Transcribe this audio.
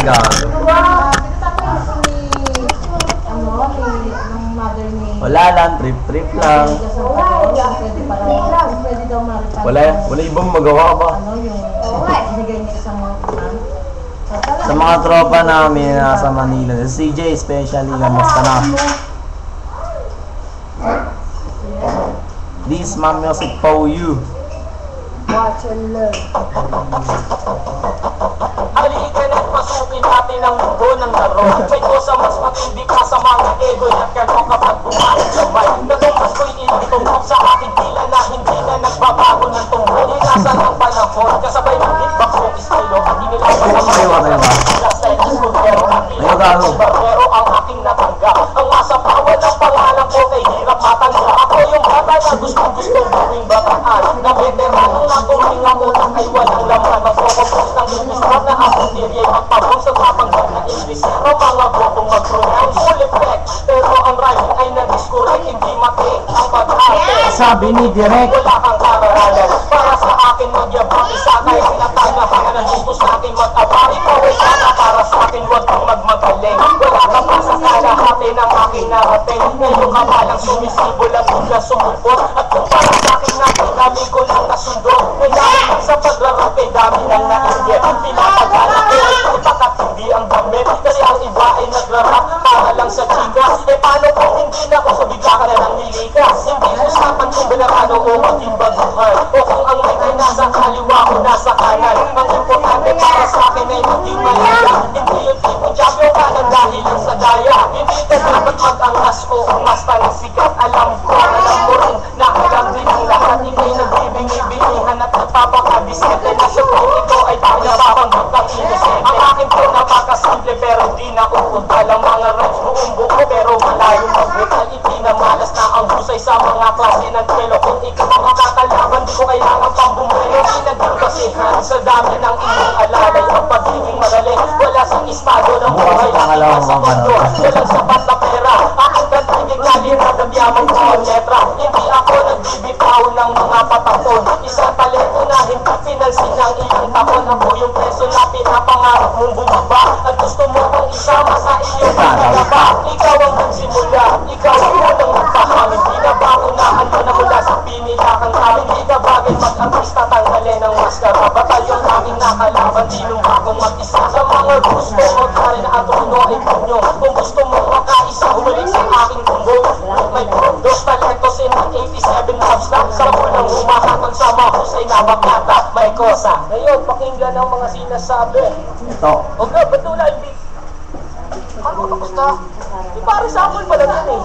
gago. Wala lang, trip lang. Wala ibang magawa ba? Sa mga tropa namin nasa Manila, si CJ especially, kamusta na? This is my music for you. Watch and learn. Halika na't pasukin natin ang mundo ng laro. May kosa mas matindi ka sa mga ego at kano kapag bumalit sabay. Natumbas ko'y hindi tumbok sa aking tila na hindi na nagbabago ng tumbok. Inasan ang panahon, kasabay ng hitbox ng estilo at inilaban ang mga style ng skuldero at pinagay barbero ang aking natanggap. Ang masapawan ng pangalan ko kay hirap matanggap. Ako yung bata na gustong buwing bataan na veterano na tuminga utak ay walang laman. Magpo-compose ng gusto na ako diri ay magpabong sa papanggap na Inglesero. Mga botong mag-pronounce full effect, pero ang rhyming ay na-discorrect, hindi matik ang pag-arte. Sabi ni Direk, wala kang kararalan para sa akin magyabang. Isa kayo pinatanahan ng gusto sa akin mag-abari. Paway ka na para sa akin, huwag kang magmagaling. Wala ka pa sa kalahati ng aking narating. Ngayon ka palang sumisibol at bigla sumupot. At kung para sa akin natin, dami ko lang nasundo. Kailangan sa paglarape, dami lang nainggit. Pinapagana ko ay putakat, hindi ang damit. Kasi ang iba ay nagrarap para lang sa chika. Eh paano kung hindi na ako sa bigla ka na ng nilikas? Hindi usapan kung binarano o maging baguhan. O kung ang mic ay nasa kaliwa o nasa kanan. Ang importante para sa akin ay maging malaya. Hindi yung tipong champion ka ng dahil lang sa daya. Hindi ka dapat mag-angas o angas ng sikat. Alam mo rin na alam din ang lahat. Hindi nagbibingi-bingihan at nagpapakabisete na sa kung ito ay pinapapanggap ng inosente. Ang aking po napakasimple pero di na uutal. Ang mga rhymes buong buo pero malayo mabutal. Ipinamalas na ang husay sa mga klase ng kwelo. Kung ikaw ang makakalaban, di ko kailangan pang bumelo. Pinagkasihan sa dami ng iyong alalay. Ang pagiging magaling, wala sa estado ng buhay. Sa mundo, walang sapat na pera. Aking kantigig na linadam yamang buong letra. Hindi ako nagbibitaw ng mga patakon. Isang talento na hindi pinansin ng iyong takon. Ako yung preso na pinapangarap mong bumaba. At gusto mo kong isama sa iyong pinagaba. Ikaw ang nagsimula, ikaw ang unang magpahamig. Di na ba unahan mo na mula sa pinilakan kami? Di na bagay mag-artista tanggalin ang maskara. Batalyon aming nakalaban, di nung akong mag-isa. Sa mga gusto mo, kari na ang trono ay punyo. Kung gusto mo makaisa, humilig sa aking tumbo. May dos talentos in 87 loves na. Sa unang humahatol sa mahusay na bakata. May kosa. Ngayon, pakinggan ang mga sinasabi. ito. Huwag na, ba't wala yung beat? Ano, tapos na? Di pare sample pala din eh.